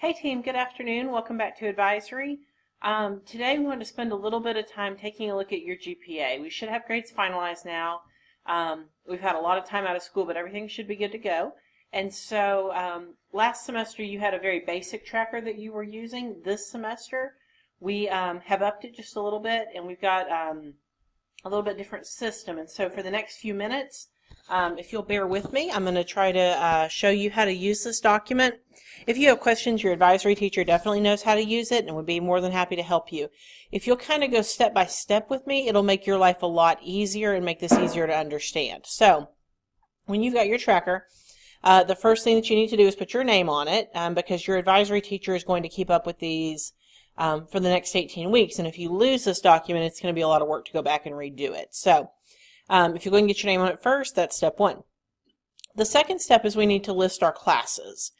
Hey team, good afternoon. Welcome back to Advisory. Today we want to spend a little bit of time taking a look at your GPA. We should have grades finalized now. We've had a lot of time out of school, but everything should be good to go. And so last semester you had a very basic tracker that you were using. This semester we have upped it just a little bit, and we've got a little bit different system. And so for the next few minutes, if you'll bear with me, I'm going to try to show you how to use this document. If you have questions, your advisory teacher definitely knows how to use it and would be more than happy to help you. If you'll kind of go step by step with me, it'll make your life a lot easier and make this easier to understand. So when you've got your tracker, the first thing that you need to do is put your name on it because your advisory teacher is going to keep up with these for the next 18 weeks. And if you lose this document, it's going to be a lot of work to go back and redo it. So if you go and get your name on it first, that's step one. The second step is we need to list our classes.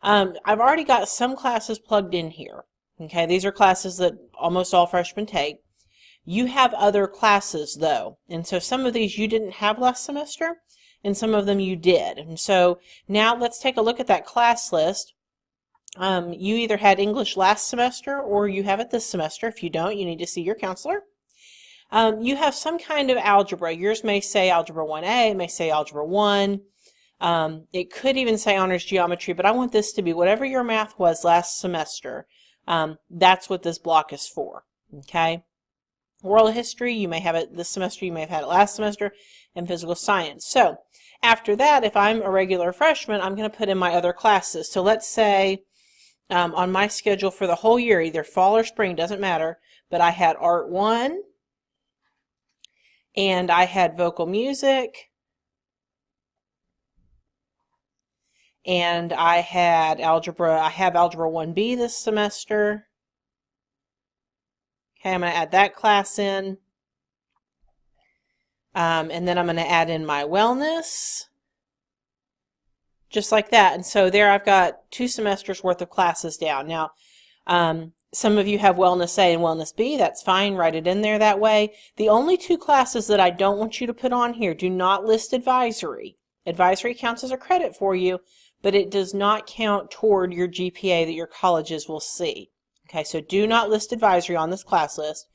I've already got some classes plugged in here. Okay, these are classes that almost all freshmen take. You have other classes though, and so some of these you didn't have last semester, and some of them you did. And so now let's take a look at that class list. You either had English last semester or you have it this semester. If you don't, you need to see your counselor. You have some kind of algebra. Yours may say Algebra 1A, it may say Algebra 1. It could even say Honors Geometry, but I want this to be whatever your math was last semester. That's what this block is for. Okay? World History, you may have it this semester, you may have had it last semester, and Physical Science. So, after that, if I'm a regular freshman, I'm going to put in my other classes. So let's say on my schedule for the whole year, either fall or spring, doesn't matter, but I had Art 1, and I had Vocal Music, and I had Algebra, I have Algebra 1B this semester. Okay, I'm going to add that class in. And then I'm going to add in my Wellness. Just like that. And so there I've got 2 semesters worth of classes down. Now, some of you have Wellness A and Wellness B. That's fine. Write it in there that way. The only 2 classes that I don't want you to put on here, do not list Advisory. Advisory counts as a credit for you, but it does not count toward your GPA that your colleges will see. Okay, so do not list Advisory on this class list.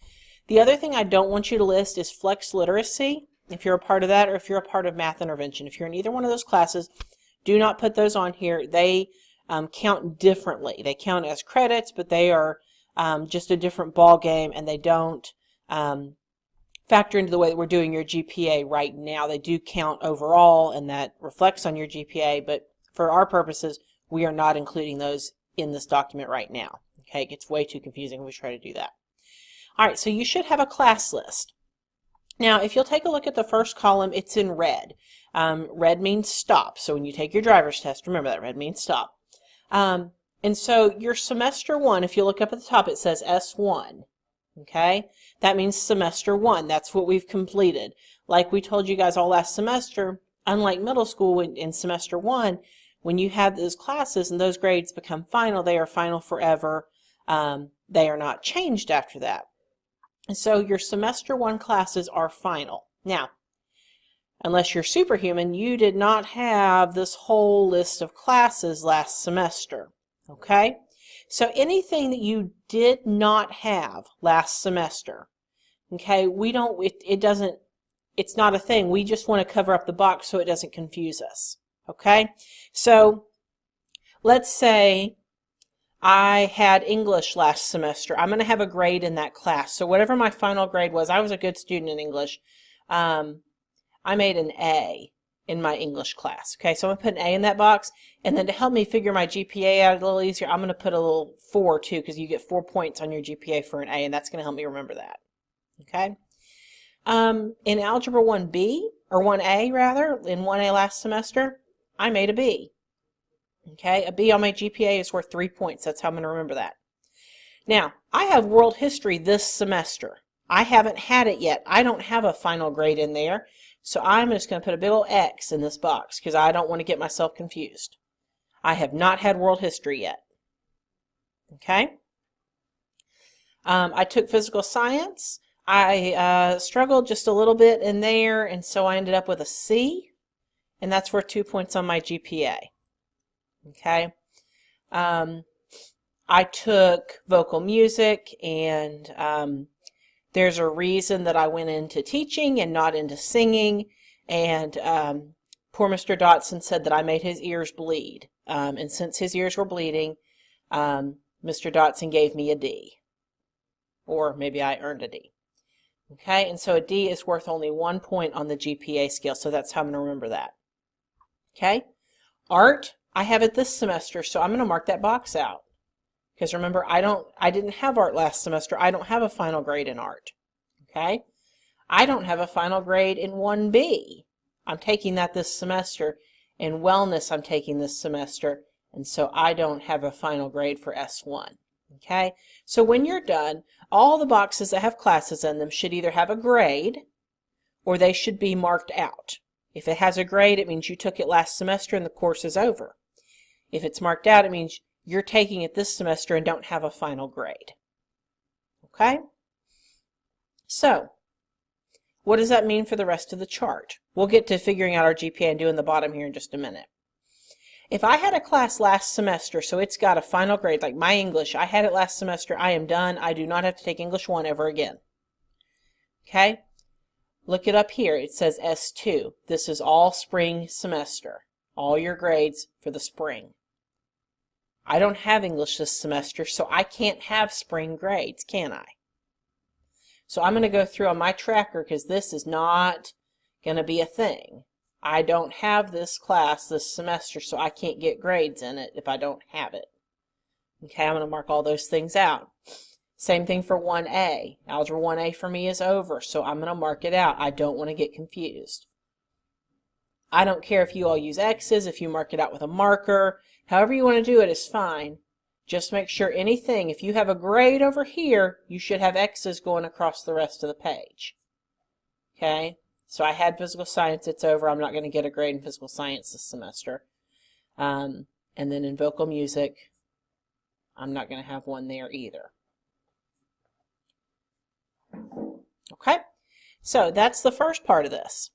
The other thing I don't want you to list is Flex Literacy, if you're a part of that, or if you're a part of Math Intervention. If you're in either one of those classes, do not put those on here. They count differently. They count as credits, but they are just a different ball game, and they don't factor into the way that we're doing your GPA right now. They do count overall, and that reflects on your GPA, but for our purposes, we are not including those in this document right now. Okay, it gets way too confusing when we try to do that. All right, so you should have a class list. Now, if you'll take a look at the first column, it's in red. Red means stop. So when you take your driver's test, remember that red means stop. And so your semester 1, if you look up at the top, it says S1. Okay, that means semester 1. That's what we've completed. Like we told you guys all last semester, unlike middle school in semester 1, when you have those classes and those grades become final, they are final forever. They are not changed after that. And so your semester 1 classes are final. Now, unless you're superhuman, you did not have this whole list of classes last semester. Okay? So anything that you did not have last semester, okay, it's not a thing. We just want to cover up the box so it doesn't confuse us. Okay? So let's say I had English last semester. I'm going to have a grade in that class. So whatever my final grade was, I was a good student in English. I made an A in my English class. Okay, so I'm going to put an A in that box. And then to help me figure my GPA out a little easier, I'm going to put a little 4 too, because you get 4 points on your GPA for an A, and that's going to help me remember that. Okay. In Algebra 1B, or 1A rather, in 1A last semester, I made a B. Okay, a B on my GPA is worth 3 points. That's how I'm going to remember that. Now, I have World History this semester. I haven't had it yet. I don't have a final grade in there. So I'm just going to put a big old X in this box because I don't want to get myself confused. I have not had World History yet. Okay? I took Physical Science. I struggled just a little bit in there, and so I ended up with a C, and that's worth 2 points on my GPA. Okay? I took vocal music, and there's a reason that I went into teaching and not into singing, and poor Mr. Dotson said that I made his ears bleed, and since his ears were bleeding, Mr. Dotson gave me a D, or maybe I earned a D. Okay, and so a D is worth only 1 point on the GPA scale, so that's how I'm going to remember that. Okay, art, I have it this semester, so I'm going to mark that box out. Because remember, I didn't have art last semester. I don't have a final grade in art. Okay, I don't have a final grade in 1B. I'm taking that this semester. In wellness, I'm taking this semester, and so I don't have a final grade for S1. Okay, so when you're done, all the boxes that have classes in them should either have a grade or they should be marked out. If it has a grade, it means you took it last semester and the course is over. If it's marked out, it means you're taking it this semester and don't have a final grade. Okay? So, what does that mean for the rest of the chart? We'll get to figuring out our GPA and doing the bottom here in just a minute. If I had a class last semester, so it's got a final grade, like my English, I had it last semester, I am done, I do not have to take English 1 ever again. Okay? Look it up here, it says S2. This is all spring semester, all your grades for the spring. I don't have English this semester, so I can't have spring grades, can I? So I'm going to go through on my tracker because this is not going to be a thing. I don't have this class this semester, so I can't get grades in it if I don't have it. Okay, I'm going to mark all those things out. Same thing for 1A. Algebra 1A for me is over, so I'm going to mark it out. I don't want to get confused. I don't care if you all use X's, if you mark it out with a marker. However you want to do it is fine. Just make sure anything, if you have a grade over here, you should have X's going across the rest of the page. Okay? So I had physical science, it's over. I'm not going to get a grade in physical science this semester. And then in vocal music, I'm not going to have one there either. Okay? So that's the first part of this.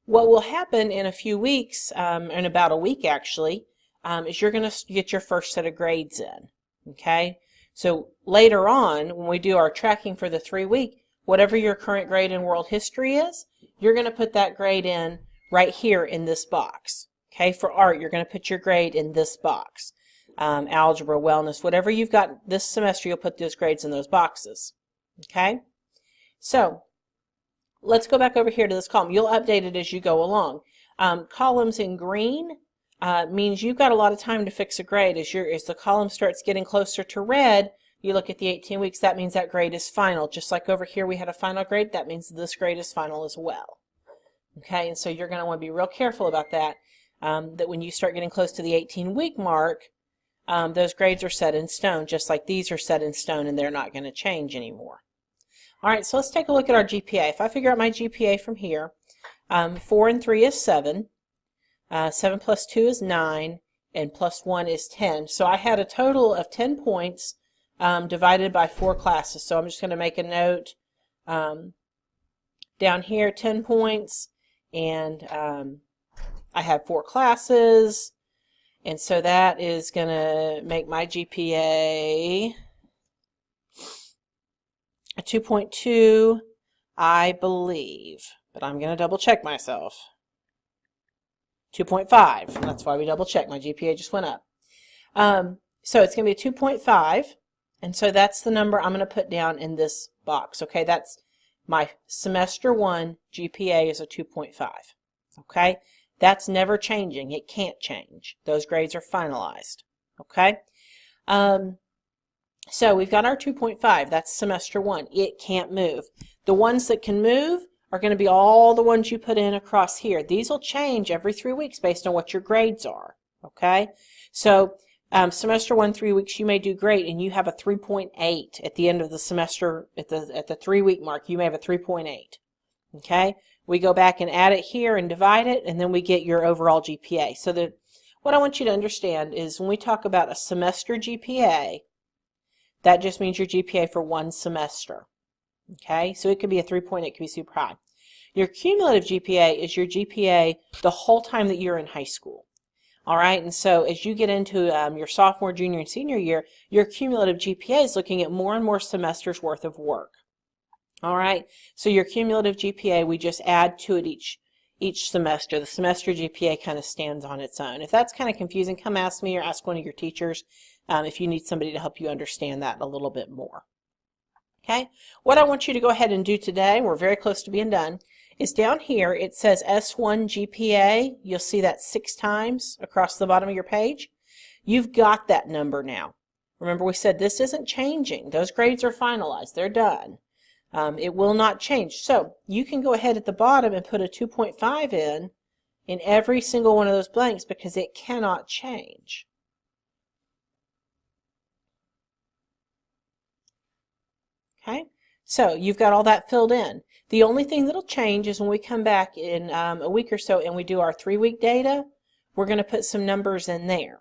What will happen in a few weeks, in about a week actually, is you're going to get your first set of grades in. Okay? So later on, when we do our tracking for the 3-week, whatever your current grade in world history is, you're going to put that grade in right here in this box. Okay, for art, you're going to put your grade in this box. Algebra, wellness, whatever you've got this semester, you'll put those grades in those boxes. Okay, so let's go back over here to this column. You'll update it as you go along. Columns in green means you've got a lot of time to fix a grade. As the column starts getting closer to red, you look at the 18 weeks, that means that grade is final. Just like over here we had a final grade, that means this grade is final as well. Okay, and so you're going to want to be real careful about that, that when you start getting close to the 18-week mark, those grades are set in stone, just like these are set in stone and they're not going to change anymore. All right, so let's take a look at our GPA. If I figure out my GPA from here, 4 and 3 is 7, 7 plus 2 is 9, and plus 1 is 10. So I had a total of 10 points divided by 4 classes. So I'm just going to make a note down here, 10 points, and I have 4 classes, and so that is going to make my GPA a 2.2, I believe, but I'm going to double check myself. 2.5, that's why we double check. My GPA just went up. So it's going to be a 2.5. And so that's the number I'm going to put down in this box. Okay, that's my semester 1 GPA is a 2.5. Okay, that's never changing. It can't change. Those grades are finalized. Okay, so we've got our 2.5. That's semester 1. It can't move. The ones that can move are going to be all the ones you put in across here. These will change every 3 weeks based on what your grades are. Okay, so semester 1, 3 weeks, you may do great, and you have a 3.8 at the end of the semester. At the 3-week mark, you may have a 3.8. Okay, we go back and add it here and divide it, and then we get your overall GPA. So what I want you to understand is when we talk about a semester GPA, that just means your GPA for 1 semester. Okay, so it could be a 3.8, it could be super high. Your cumulative GPA is your GPA the whole time that you're in high school. All right, and so as you get into your sophomore, junior, and senior year, your cumulative GPA is looking at more and more semesters worth of work. All right, so your cumulative GPA, we just add to it each semester. The semester GPA kind of stands on its own. If that's kind of confusing, come ask me or ask one of your teachers if you need somebody to help you understand that a little bit more. Okay, what I want you to go ahead and do today, we're very close to being done, is down here it says S1 GPA. You'll see that 6 times across the bottom of your page. You've got that number now. Remember, we said this isn't changing. Those grades are finalized. They're done. It will not change. So you can go ahead at the bottom and put a 2.5 in every single one of those blanks because it cannot change. Okay, so you've got all that filled in. The only thing that'll change is when we come back in a week or so and we do our 3-week data, we're going to put some numbers in there.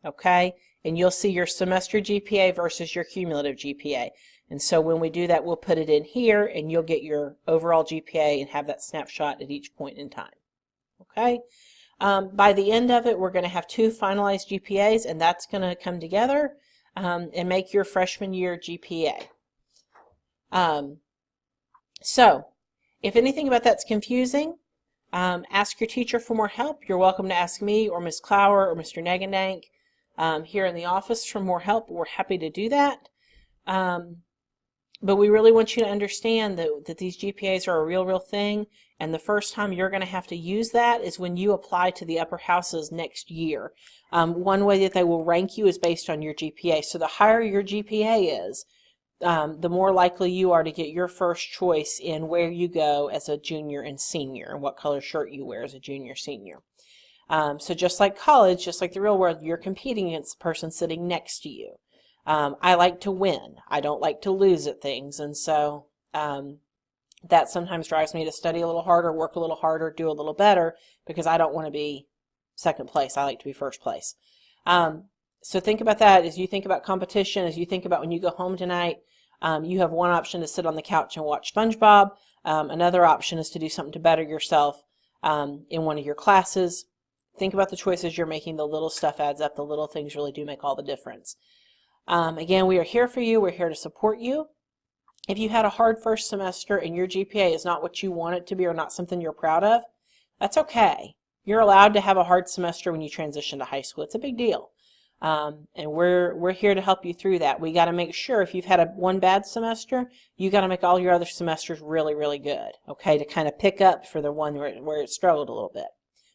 Okay, and you'll see your semester GPA versus your cumulative GPA. And so when we do that, we'll put it in here and you'll get your overall GPA and have that snapshot at each point in time. Okay, by the end of it, we're going to have 2 finalized GPAs, and that's going to come together and make your freshman year GPA. So if anything about that's confusing, ask your teacher for more help. You're welcome to ask me or Ms. Clower or Mr. Negendank here in the office for more help. We're happy to do that. But we really want you to understand that these GPAs are a real thing, and the first time you're going to have to use that is when you apply to the upper houses next year. One way that they will rank you is based on your GPA. So the higher your GPA is, the more likely you are to get your first choice in where you go as a junior and senior, and what color shirt you wear as a junior senior. So just like college, just like the real world, you're competing against the person sitting next to you. I like to win. I don't like to lose at things, and so that sometimes drives me to study a little harder, work a little harder, do a little better, because I don't want to be second place. I like to be first place. So think about that as you think about competition, as you think about when you go home tonight. You have one option to sit on the couch and watch SpongeBob. Another option is to do something to better yourself in one of your classes. Think about the choices you're making. The little stuff adds up. The little things really do make all the difference. Again, we are here for you. We're here to support you. If you had a hard first semester and your GPA is not what you want it to be or not something you're proud of, that's okay. You're allowed to have a hard semester when you transition to high school. It's a big deal. And we're here to help you through that. We got to make sure if you've had one bad semester, you got to make all your other semesters really good, okay, to kind of pick up for the one where it struggled a little bit.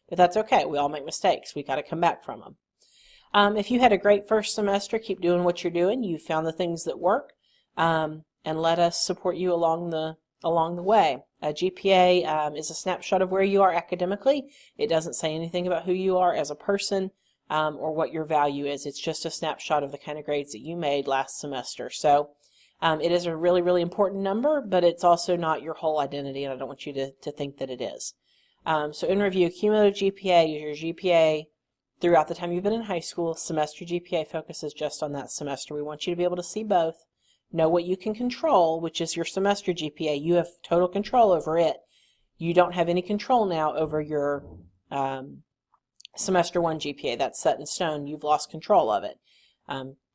But that's okay. We all make mistakes. We got to come back from them. If you had a great first semester, keep doing what you're doing. You found the things that work, and let us support you along the way. A GPA is a snapshot of where you are academically. It doesn't say anything about who you are as a person or what your value is. It's just a snapshot of the kind of grades that you made last semester. So it is a really important number, but it's also not your whole identity, and I don't want you to think that it is. So in review, cumulative GPA is your GPA throughout the time you've been in high school. Semester GPA focuses just on that semester. We want you to be able to see both, know what you can control, which is your semester GPA. You have total control over it. You don't have any control now over your semester 1 GPA. That's set in stone. You've lost control of it.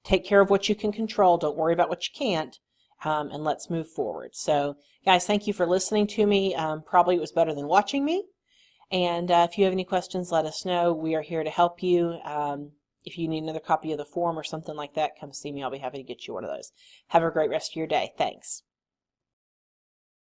Take care of what you can control. Don't worry about what you can't, and let's move forward. So, guys, thank you for listening to me. Probably it was better than watching me. And if you have any questions, let us know. We are here to help you. If you need another copy of the form or something like that, come see me. I'll be happy to get you one of those. Have a great rest of your day. Thanks.